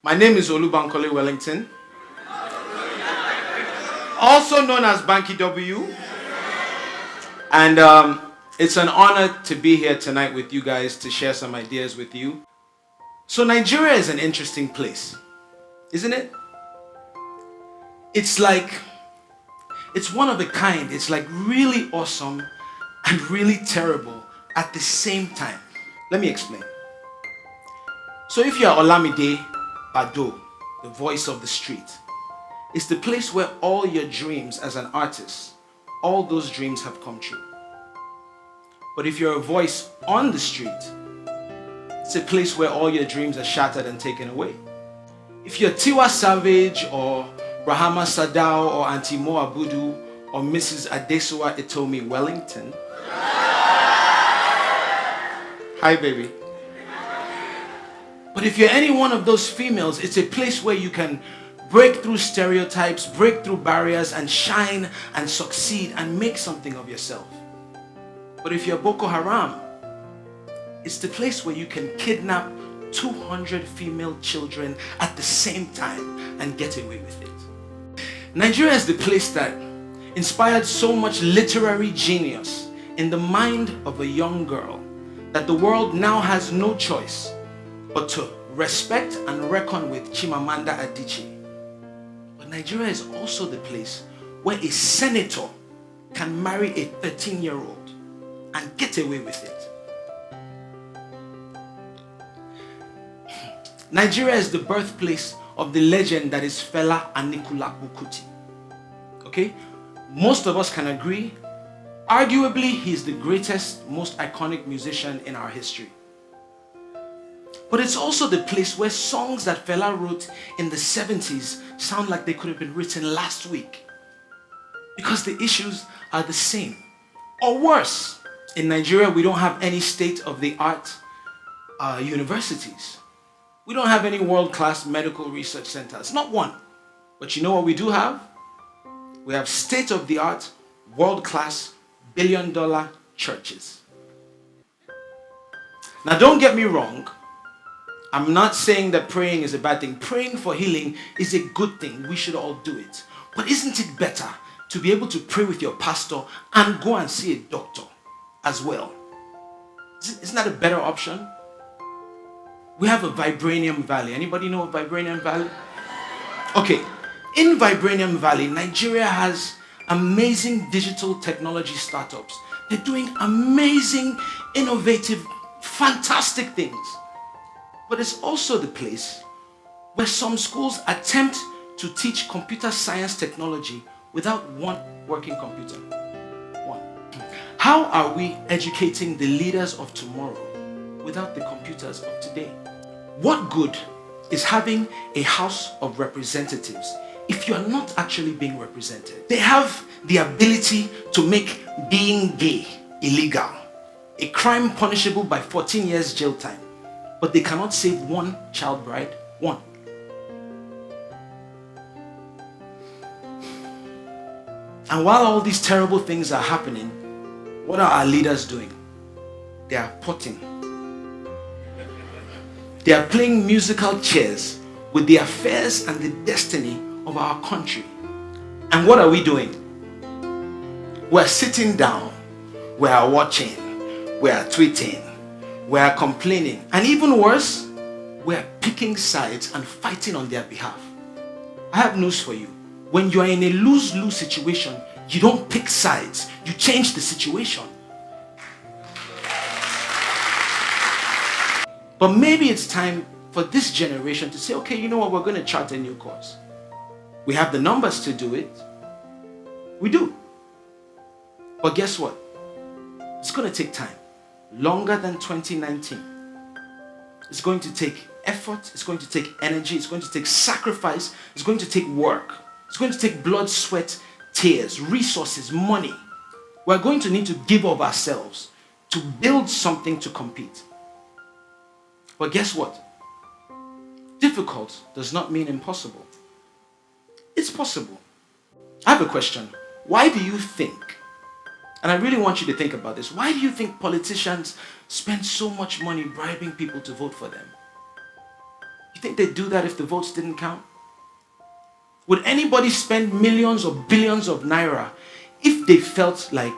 My name is Olubankole Wellington, also known as Banky W. And it's an honor to be here tonight with you guys to share some ideas with you. So Nigeria is an interesting place, isn't it? It's one of a kind. It's like really awesome and really terrible at the same time. Let me explain. So if you're Olamide Bado, the voice of the street, it's the place where all your dreams as an artist, all those dreams have come true. But if you're a voice on the street, it's a place where all your dreams are shattered and taken away. If you're Tiwa Savage or Rahama Sadao or Auntie Mo Abudu or Mrs. Adesuwa Itomi Wellington, hi baby. But if you're any one of those females, it's a place where you can break through stereotypes, break through barriers, and shine and succeed and make something of yourself. But if you're Boko Haram, it's the place where you can kidnap 200 female children at the same time and get away with it. Nigeria is the place that inspired so much literary genius in the mind of a young girl that the world now has no choice but to respect and reckon with Chimamanda Adichie. But Nigeria is also the place where a senator can marry a 13-year-old and get away with it. Nigeria is the birthplace of the legend that is Fela Anikulapo Kuti. Okay? Most of us can agree, arguably he's the greatest, most iconic musician in our history. But it's also the place where songs that Fela wrote in the 70s sound like they could have been written last week. Because the issues are the same. Or worse, in Nigeria we don't have any state-of-the-art universities. We don't have any world-class medical research centers. Not one. But you know what we do have? We have state-of-the-art, world-class, billion-dollar churches. Now don't get me wrong. I'm not saying that praying is a bad thing. Praying for healing is a good thing. We should all do it. But isn't it better to be able to pray with your pastor and go and see a doctor as well? Isn't that a better option? We have a Vibranium Valley. Anybody know a Vibranium Valley? Okay. In Vibranium Valley, Nigeria has amazing digital technology startups. They're doing amazing, innovative, fantastic things. But it's also the place where some schools attempt to teach computer science technology without one working computer. One. How are we educating the leaders of tomorrow without the computers of today? What good is having a House of Representatives if you are not actually being represented? They have the ability to make being gay illegal, a crime punishable by 14 years jail time. But they cannot save one child bride. One. And while all these terrible things are happening, what are our leaders doing? They are potting. They are playing musical chairs with the affairs and the destiny of our country. And what are we doing? We're sitting down. We are watching. We are tweeting. We are complaining, and even worse, we are picking sides and fighting on their behalf. I have news for you. When you are in a lose-lose situation, you don't pick sides, you change the situation. But maybe it's time for this generation to say, okay, you know what, we're going to chart a new course. We have the numbers to do it. We do. But guess what? It's going to take time. Longer than 2019. It's going to take effort, it's going to take energy, it's going to take sacrifice, it's going to take work, it's going to take blood, sweat, tears, resources, money. We're going to need to give of ourselves to build something to compete. But guess what? Difficult does not mean impossible. It's possible. I have a question. Why do you think, and I really want you to think about this, why do you think politicians spend so much money bribing people to vote for them? You think they'd do that if the votes didn't count? Would anybody spend millions or billions of naira if they felt like,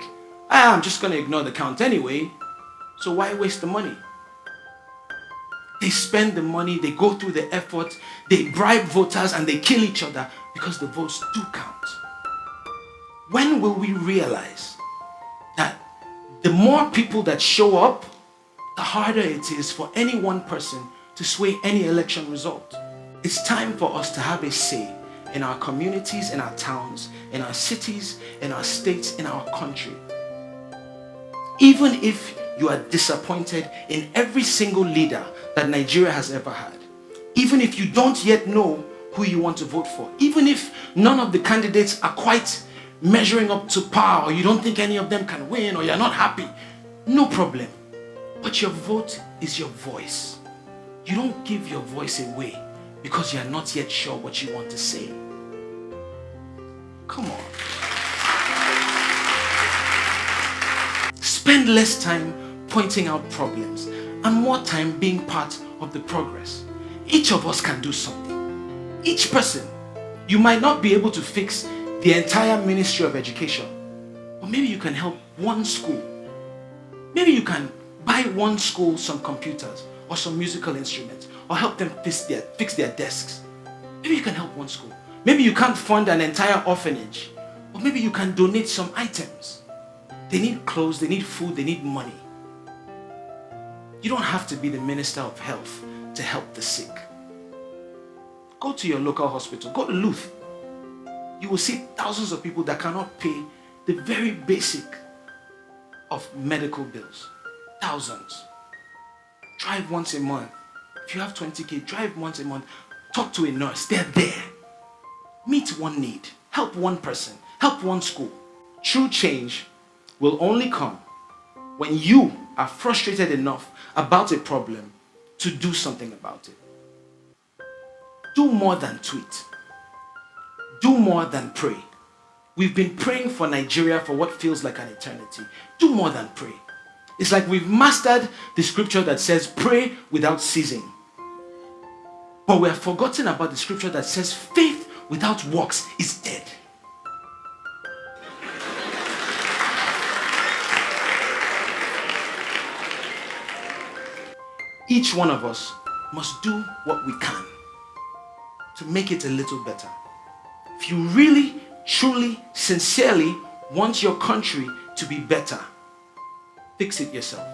I'm just going to ignore the count anyway, so why waste the money? They spend the money, they go through the effort, they bribe voters and they kill each other because the votes do count. When will we realize that the more people that show up, the harder it is for any one person to sway any election result? It's time for us to have a say in our communities, in our towns, in our cities, in our states, in our country. Even if you are disappointed in every single leader that Nigeria has ever had, even if you don't yet know who you want to vote for, even if none of the candidates are quite measuring up to par, or you don't think any of them can win, or you're not happy, no problem. But your vote is your voice. You don't give your voice away because you're not yet sure what you want to say. Come on. Spend less time pointing out problems and more time being part of the progress. Each of us can do something. Each person. You might not be able to fix the entire Ministry of Education, but maybe you can help one school. Maybe you can buy one school some computers or some musical instruments, or help them fix their desks. Maybe you can help one school. Maybe you can't fund an entire orphanage, but maybe you can donate some items. They need clothes, they need food, they need money. You don't have to be the Minister of Health to help the sick. Go to your local hospital, go to Luth. You will see thousands of people that cannot pay the very basic of medical bills. Thousands. Drive once a month. If you have 20K, drive once a month. Talk to a nurse. They're there. Meet one need. Help one person. Help one school. True change will only come when you are frustrated enough about a problem to do something about it. Do more than tweet. Do more than pray. We've been praying for Nigeria for what feels like an eternity. Do more than pray. It's like we've mastered the scripture that says pray without ceasing. But we have forgotten about the scripture that says faith without works is dead. Each one of us must do what we can to make it a little better. If you really, truly, sincerely want your country to be better, fix it yourself.